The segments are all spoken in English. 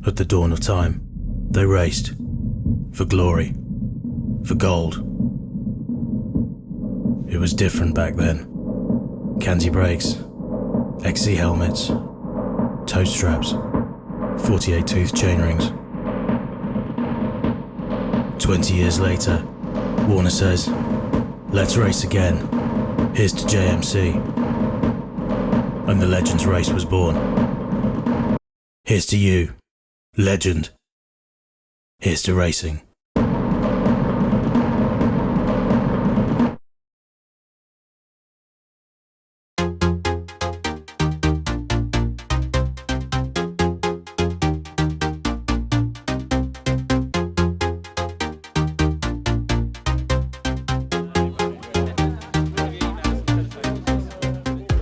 At the dawn of time, they raced. For glory. For gold. It was different back then. Candy brakes. XC helmets. Toe straps. 48-tooth chain rings. 20 years later, Warner says, "Let's race again. Here's to JMC." And the Legends race was born. Here's to you, legend. Here's to racing.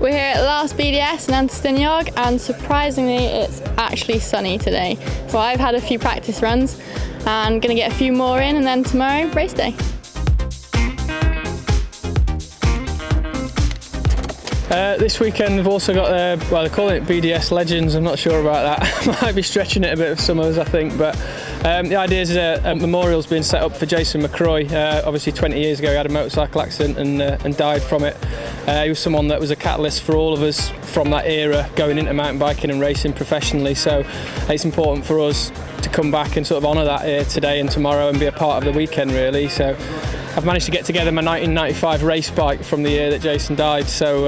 We're here at last BDS in Antur Stiniog, and surprisingly it's actually sunny today. So I've had a few practice runs and going to get a few more in, and then tomorrow, race day. This weekend we've also got, well, they're calling it BDS Legends. I'm not sure about that. Might be stretching it a bit for some of us, I think. But the idea is a memorial's been set up for Jason McRoy. Obviously 20 years ago he had a motorcycle accident and died from it. He was someone that was a catalyst for all of us from that era going into mountain biking and racing professionally. So it's important for us to come back and sort of honour that here today and tomorrow and be a part of the weekend, really. So I've managed to get together my 1995 race bike from the year that Jason died, so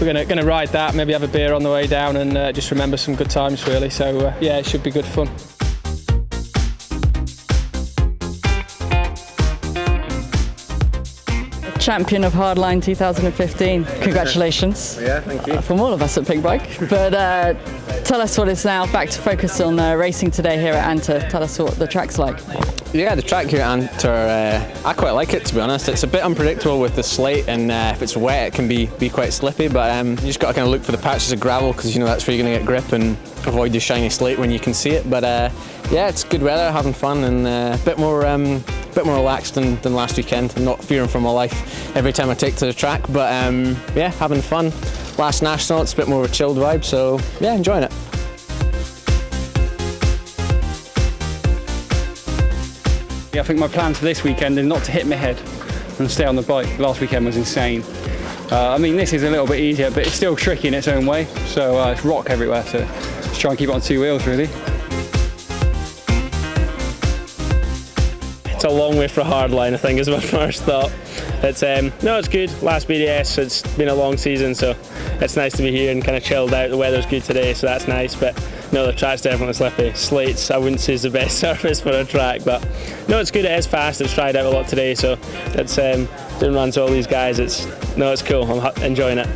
we're going to ride that, maybe have a beer on the way down and just remember some good times, really. So yeah, it should be good fun. Champion of Hardline 2015. Congratulations. Yeah, thank you. From all of us at Pink Bike. But tell us what it's now back to focus on racing today here at Antur. Tell us what the track's like. Yeah, the track here at Antur, I quite like it, to be honest. It's a bit unpredictable with the slate, and if it's wet it can be quite slippy, but you just got to kind of look for the patches of gravel, because you know that's where you're going to get grip, and avoid the shiny slate when you can see it. But yeah, it's good weather, having fun, and a bit more relaxed than last weekend. I'm not fearing for my life every time I take to the track, but yeah, having fun. Last national, it's a bit more of a chilled vibe, so yeah, enjoying it. I think my plan for this weekend is not to hit my head and stay on the bike. Last weekend was insane. I mean, this is a little bit easier, but it's still tricky in its own way, so it's rock everywhere, so just try and keep it on two wheels, really. It's a long way for a hardline, I think, is my first thought. It's no, it's good. Last BDS, it's been a long season, so it's nice to be here and kind of chilled out. The weather's good today, so that's nice. But no, the track's definitely slippy. Slates, I wouldn't say is the best surface for a track, but no, it's good. It is fast. It's tried out a lot today, so it's doing runs to all these guys. It's cool. I'm enjoying it.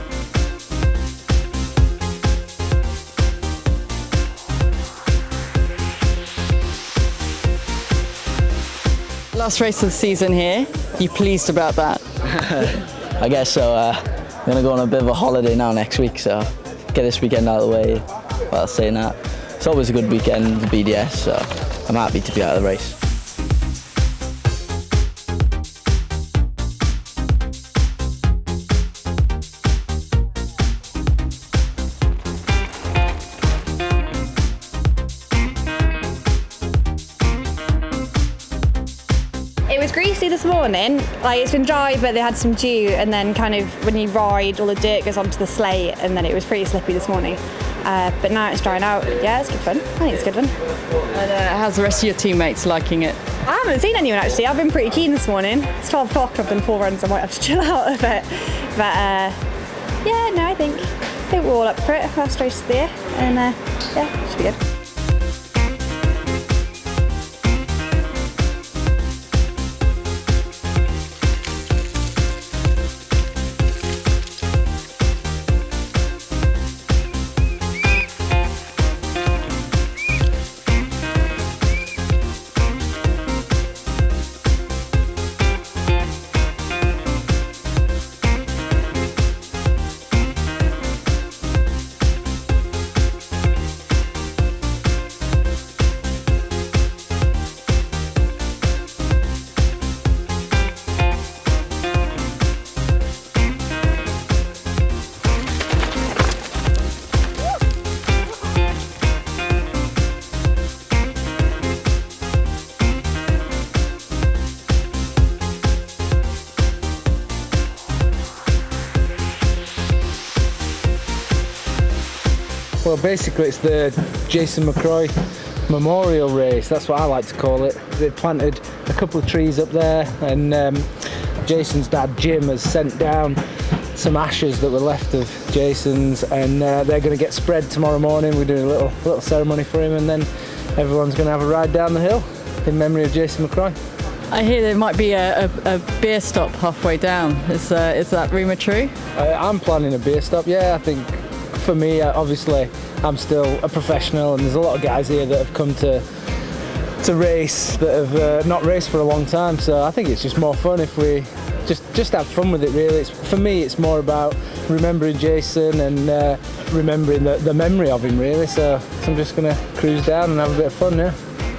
Last race of the season here. You pleased about that? I guess so. I'm going to go on a bit of a holiday now next week, so get this weekend out of the way while saying that. It's always a good weekend, the BDS, so I'm happy to be out of the race. It was greasy this morning, like it's been dry but they had some dew, and then kind of when you ride all the dirt goes onto the slate, and then it was pretty slippy this morning. But now it's drying out. Yeah, it's good fun. I think it's good fun. And how's the rest of your teammates liking it? I haven't seen anyone actually. I've been pretty keen this morning. It's 12 o'clock, I've done 4 runs, I might have to chill out a bit. But yeah, no, I think we're all up for it. Last race of the year, and yeah, it should be good. Well, basically it's the Jason McRoy Memorial Race, that's what I like to call it. They planted a couple of trees up there, and Jason's dad Jim has sent down some ashes that were left of Jason's, and they're going to get spread tomorrow morning. We're doing a little ceremony for him, and then everyone's going to have a ride down the hill in memory of Jason McRoy. I hear there might be a beer stop halfway down. Is that rumour true? I'm planning a beer stop, yeah. I think for me, obviously, I'm still a professional, and there's a lot of guys here that have come to race that have not raced for a long time, so I think it's just more fun if we just have fun with it, really. For me, it's more about remembering Jason and remembering the memory of him, really, so I'm just going to cruise down and have a bit of fun, yeah.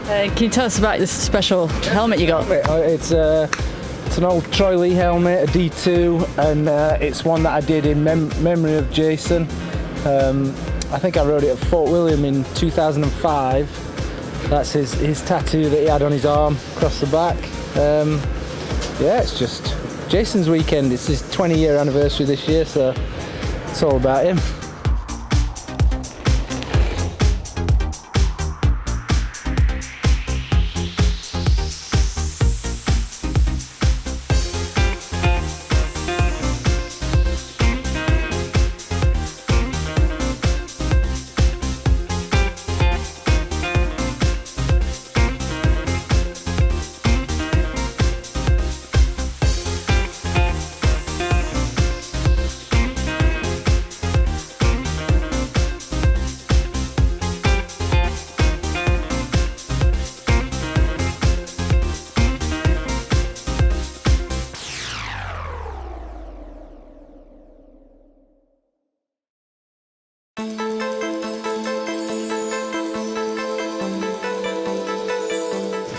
Can you tell us about this special helmet you got? It's an old Troy Lee helmet, a D2, and it's one that I did in memory of Jason. I think I rode it at Fort William in 2005. That's his tattoo that he had on his arm across the back. Yeah, it's just Jason's weekend. It's his 20-year anniversary this year, so it's all about him.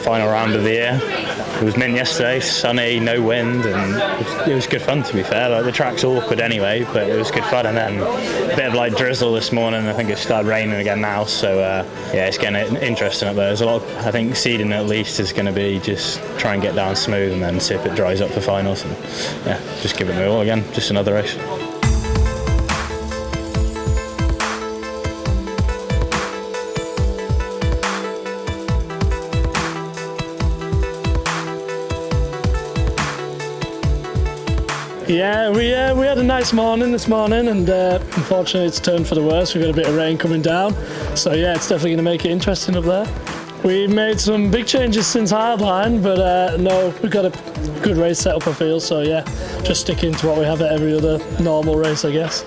Final round of the year. It was mint yesterday, sunny, no wind, and it was good fun, to be fair. Like, the track's awkward anyway, but it was good fun. And then a bit of like drizzle this morning. I think it started raining again now, so yeah, it's getting interesting up there. There's a lot of, I think seeding at least is going to be just try and get down smooth and then see if it dries up for finals. And yeah, just give it my all again. Just another race. Yeah, we had a nice morning this morning, and unfortunately it's turned for the worse. We've got a bit of rain coming down, so yeah, it's definitely going to make it interesting up there. We've made some big changes since Hardline, but no, we've got a good race set up, I feel, so yeah, just sticking to what we have at every other normal race, I guess.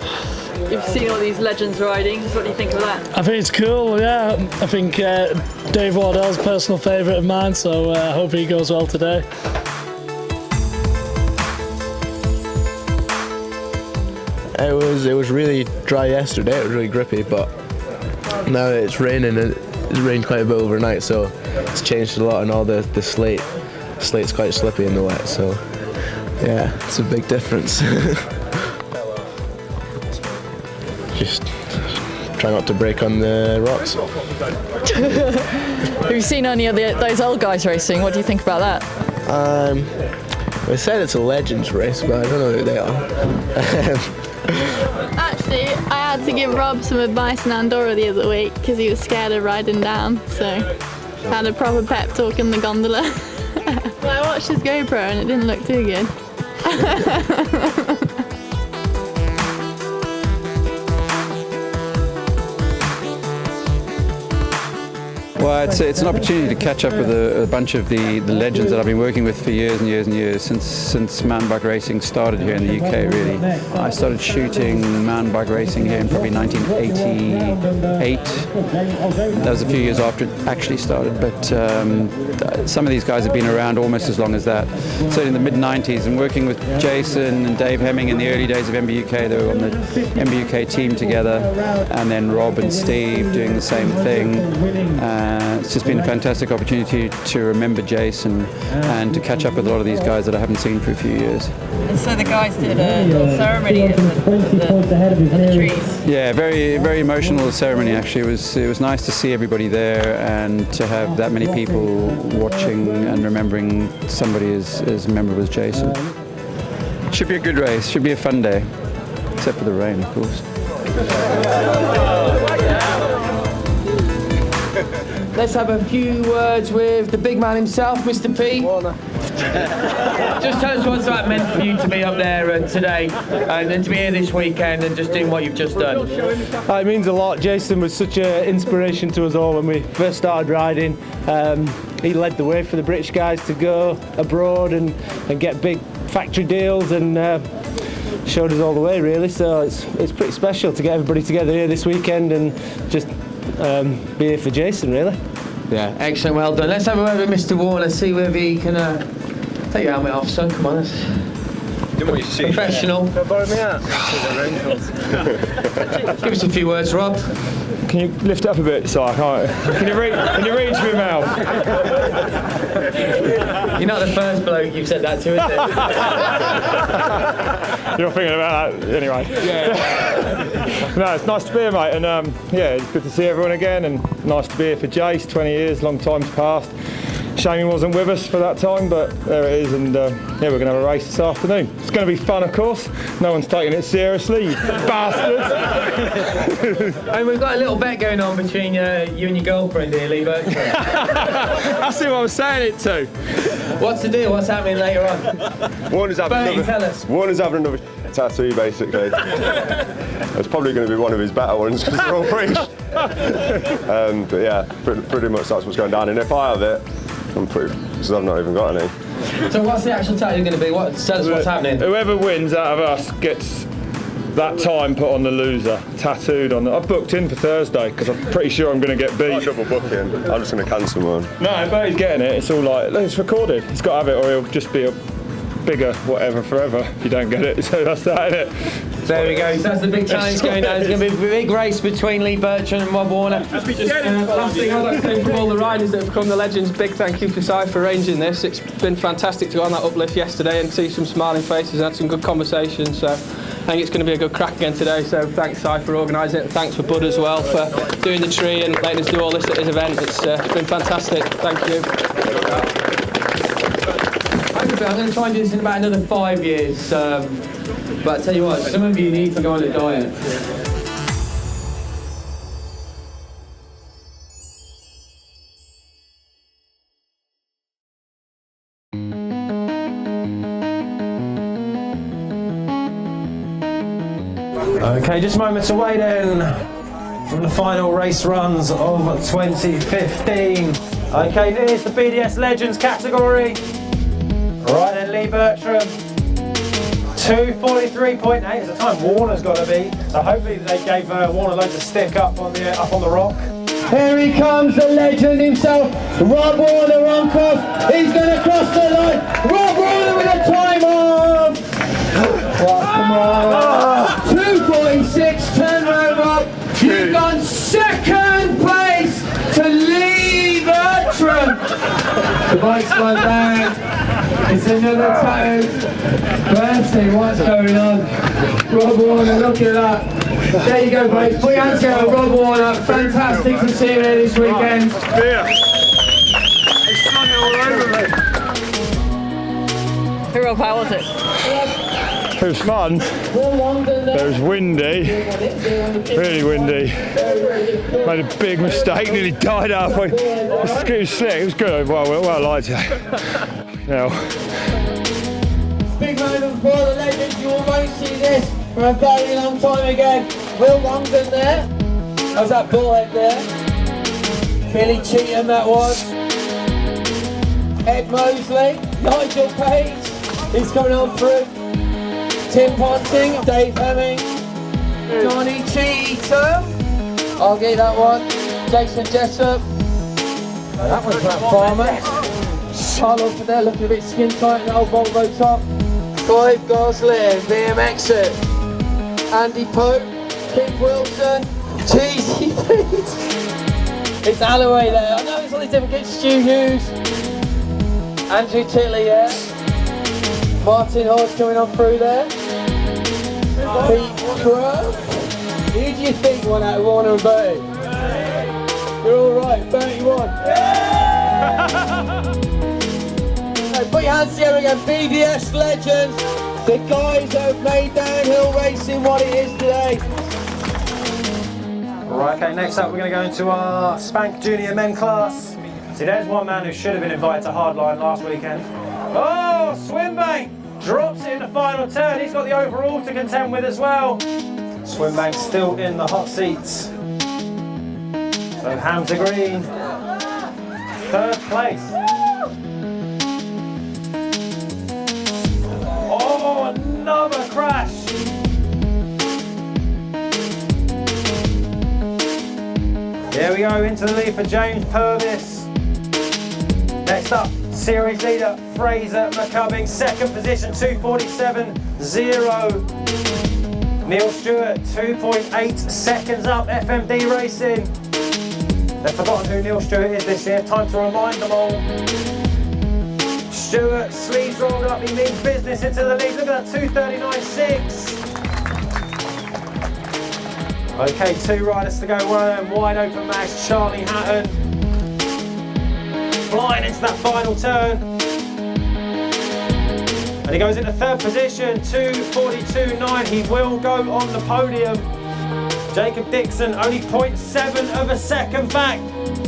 You've seen all these legends riding, what do you think of that? I think it's cool, yeah. I think Dave Wardell's a personal favourite of mine, so I hope he goes well today. It was really dry yesterday. It was really grippy, but now it's raining. It's rained quite a bit overnight, so it's changed a lot. And all the slate's quite slippy in the wet. So yeah, it's a big difference. Just try not to break on the rocks. Have you seen any of those old guys racing? What do you think about that? They said it's a legends race, but I don't know who they are. Actually, I had to give Rob some advice in Andorra the other week because he was scared of riding down, so I had a proper pep talk in the gondola. Well, I watched his GoPro and it didn't look too good. Well, it's an opportunity to catch up with a bunch of the legends that I've been working with for years and years and years, since mountain bike racing started here in the UK, really. I started shooting mountain bike racing here in probably 1988. That was a few years after it actually started, but some of these guys have been around almost as long as that. So in the mid-90s, and working with Jason and Dave Hemming in the early days of MBUK, they were on the MBUK team together, and then Rob and Steve doing the same thing. It's just been a fantastic opportunity to remember Jason and to catch up with a lot of these guys that I haven't seen for a few years. And so the guys did a little ceremony at the trees. Yeah, very, very emotional ceremony actually. It was nice to see everybody there and to have that many people watching and remembering somebody as memorable as Jason. Should be a good race, should be a fun day, except for the rain, of course. let's have a few words with the big man himself, Mr. Peat. Just tell us what that meant for you to be up there today and then to be here this weekend and just doing what you've just done. It means a lot. Jason was such an inspiration to us all when we first started riding. He led the way for the British guys to go abroad and get big factory deals and showed us all the way, really. So it's pretty special to get everybody together here this weekend and just be here for Jason, really. Yeah, excellent, well done. Let's have a word with Mr. Warner, see whether he can take your helmet off, son. Come on, let's... Professional. Can I borrow me out? Give us a few words, Rob. Can you lift it up a bit so I can't? Can you reach my mouth? You're not the first bloke you've said that to, is it? You're thinking about that anyway. Yeah. No, it's nice to be here, mate, and yeah, it's good to see everyone again, and nice to be here for Jace. 20 years, long time's passed. Shame he wasn't with us for that time, but there it is, and yeah, we're going to have a race this afternoon. It's going to be fun, of course. No one's taking it seriously, you bastards. And we've got a little bet going on between you and your girlfriend here, Lee Bertram. That's who I was saying it to. What's the deal? What's happening later on? Warner's having tell us. Warner's having another tattoo, basically. It's probably going to be one of his better ones because they're all British. But yeah, pretty much that's what's going down. And if I have it, I'm pretty, because I've not even got any. So what's the actual tattoo going to be? Tell us what's happening. Whoever wins out of us gets that time put on the loser, tattooed on. I've booked in for Thursday because I'm pretty sure I'm going to get beat. Not double booking. I'm just going to cancel one. No, but he's getting it. It's all like, it's recorded. He's got to have it, or he'll just be a bigger whatever forever if you don't get it. So that's that, isn't it? There we go. So that's the big challenge going down. It's going to be a big race between Lee Bertram and Rob Warner. Last thing I'd like to say from all the riders that have become the legends, big thank you to Kye for arranging this. It's been fantastic to go on that uplift yesterday and see some smiling faces and had some good conversations. So I think it's going to be a good crack again today. So thanks Kye for organising it, and thanks for Bud as well for doing the tree and letting us do all this at his event. It's been fantastic. Thank you. I'm going to try and do this in about another 5 years. But I tell you what, some of you need to go on a diet. Okay, just moments away then from the final race runs of 2015. Okay, here's the BDS Legends category. Right then, Lee Bertram. 2:43.8 is the time Warner's got to beat. So hopefully they gave Warner loads of stick up on the rock. Here he comes, the legend himself, Rob Warner on cross. He's going to cross the line. Rob Warner with a time of... come on. 2.6, turn round, Rob. You've gone second place to Lee Bertram. The bike's gone down. It's another tattoo. Bertie, what's going on? Rob Warner, look at that. There you go, boys. Put your hands together, Rob Warner. Fantastic to see you here this weekend. It's sunny all over me. Hey Rob, how was it? It was fun. It was windy, really windy. Made a big mistake, nearly died halfway. It was slick, it was good. Well, I liked it. Big round of applause, the legends. You all won't see this for a very long time again. Will Longden there. How's that bullhead there? Billy Cheatham that was. Ed Mosley, Nigel Page. He's coming on through. Tim Ponting, Dave Hemming, Johnny Cheatham. I'll get that one. Jason Jessup. That one's Matt Farmer. Carlo for there, looking a bit skin tight in the old Volvo top. Clive Gosling, BMX it. Andy Pope, Keith Wilson, Cheesy Pete. It's Alloway there. I know it's only different. Get Stu Hughes. Andrew Tilley, yeah. Martin Horse coming on through there. Pete Crow. Who do you think won out of Warner and Bertie? You're all right. Bertie won. Put your hands together again, BDS legends, the guys that have made downhill racing what it is today. Right, okay, next up we're going to go into our Spank Junior Men class. See, there's one man who should have been invited to Hardline last weekend. Oh, Swimbank drops it in the final turn. He's got the overall to contend with as well. Swimbank still in the hot seats. So Ham to green, third place. Oh, another crash. There we go, into the lead for James Purvis. Next up, series leader Fraser McCubbing, second position, 2:47.0. Neil Stewart, 2.8 seconds up, FMD Racing. They've forgotten who Neil Stewart is this year, time to remind them all. Stewart, sleeves rolled up, he means business into the lead. Look at that, 2:39.6. Okay, two riders to go, one of them wide open max, Charlie Hatton. Flying into that final turn. And he goes into third position, 2:42.9. He will go on the podium. Jacob Dixon only 0.7 of a second back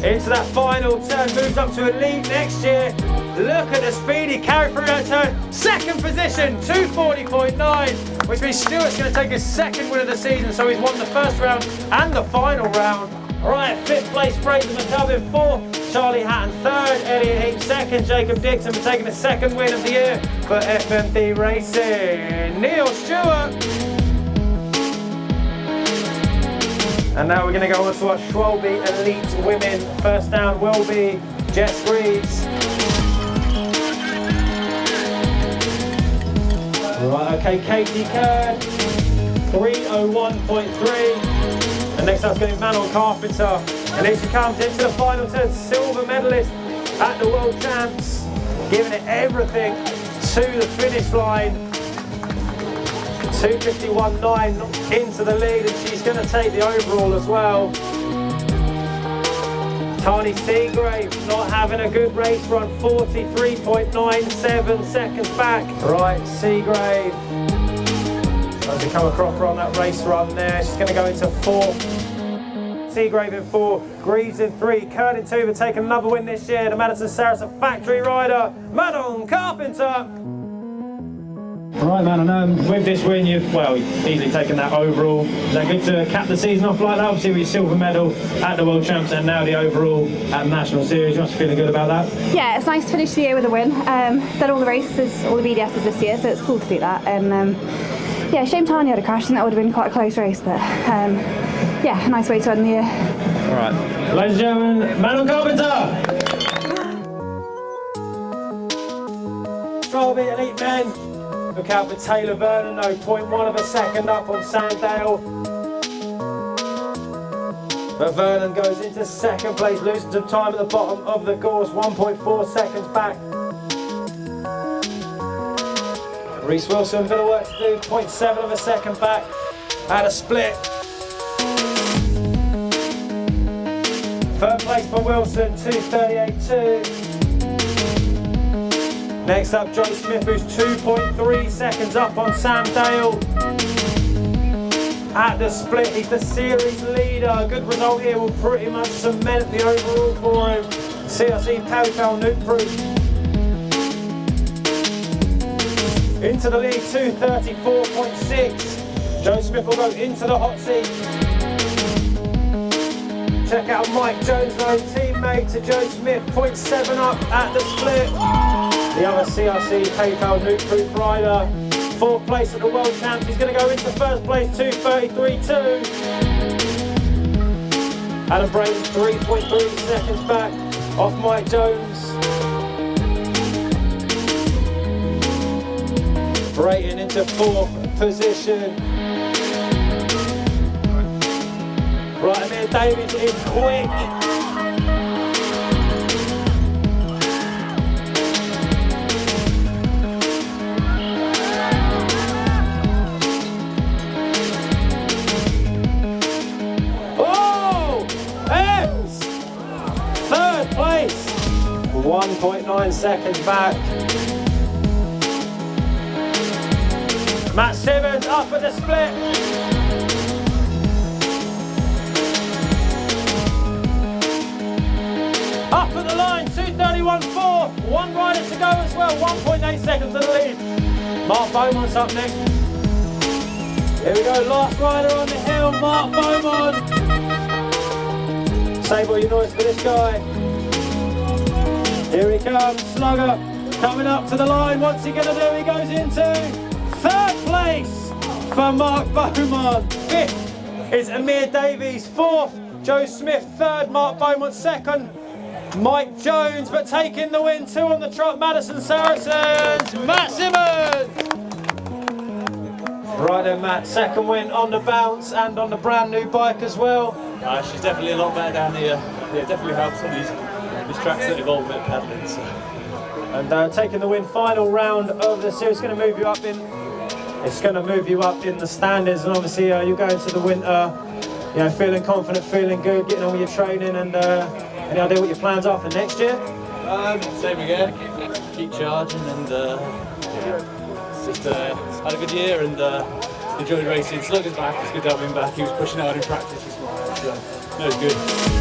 into that final turn. Moves up to a lead next year. Look at the speed he carried through that turn. Second position, 2:40.9, which means Stewart's going to take his second win of the season. So he's won the first round and the final round. All right, fifth place, Fraser McCubbin, fourth. Charlie Hatton third, Elliot Heap second, Jacob Dixon for taking the second win of the year for FMD Racing. Neil Stewart. And now we're going to go on to our Schwalbe Elite Women. First down will be Jess Greaves. Right, okay, Katie Kern, 3:01.3. And next up's going to be Manon Carpenter. And then she comes into the final turn, silver medalist at the World Champs, giving it everything to the finish line. 2:51.9 into the lead, and she's going to take the overall as well. Tahnée Seagrave not having a good race run, 43.97 seconds back. Right, Seagrave. As we come across her on that race run there, she's going to go into fourth. Seagrave in 4, Greaves in 3, Kern in 2, but taking another win this year. The Madison Saracen factory rider, Manon Carpenter. Right, Manon, with this win, you've easily taken that overall. Is that good to cap the season off like that? Obviously, with your silver medal at the World Champs and now the overall at the National Series. You must be feeling good about that? Yeah, it's nice to finish the year with a win. Done all the races, all the BDSs this year, so it's cool to do that. And yeah, shame Tahnée had a crash, and that would have been quite a close race, but yeah, nice way to end the year. All right, ladies and gentlemen, Manon Carpenter. Schwalbe Elite Men. Look out for Taylor Vernon, though, 0.1 of a second up on Sandale. But Vernon goes into second place, losing some time at the bottom of the course, 1.4 seconds back. Reece Wilson, a bit of work to do, 0.7 of a second back at a split. Third place for Wilson, 2:38.2. Next up, Joe Smith, who's 2.3 seconds up on Sam Dale. At the split, he's the series leader. A good result here will pretty much cement the overall for him. CRC PowerPal Nuke Proof. Into the lead, 2:34.6. Joe Smith will go into the hot seat. Check out Mike Jones, though, teammate to Joe Smith, 0.7 up at the split. The other CRC PayPal Nuke Proof rider, fourth place at the World Champs. He's going to go into first place, 2:33.2. Adam Brayton, 3.3 seconds back off Mike Jones. Brayton into fourth position. Right, Amir Davies is quick. Oh! Ems! Third place. 1.9 seconds back. Matt Simmonds up at the split. line, 2:31 fourth. One rider to go as well, 1.8 seconds to the lead. Mark Beaumont's up next. Here we go, last rider on the hill, Mark Beaumont. Save all your noise for this guy. Here he comes, Slugger, coming up to the line. What's he gonna do? He goes into third place for Mark Beaumont. Fifth is Amir Davies. Fourth, Joe Smith. Third, Mark Beaumont. Second, Mike Jones. But taking the win, 2 on the trot, Madison Saracens, Matt Simmonds. Right then, Matt, second win on the bounce and on the brand new bike as well. She's definitely a lot better down here. Yeah, it definitely helps on these tracks that involve a bit of paddling. So. And taking the win, final round of the series. It's going to move you up in. It's going to move you up in the standings, and obviously you're going to the winter, you know, feeling confident, feeling good, getting on with your training, and any idea what your plans are for next year? Same again. Keep charging, and just had a good year and enjoyed racing. Slugger's back. It's good to have him back. He was pushing hard in practice this morning, so no, it's good.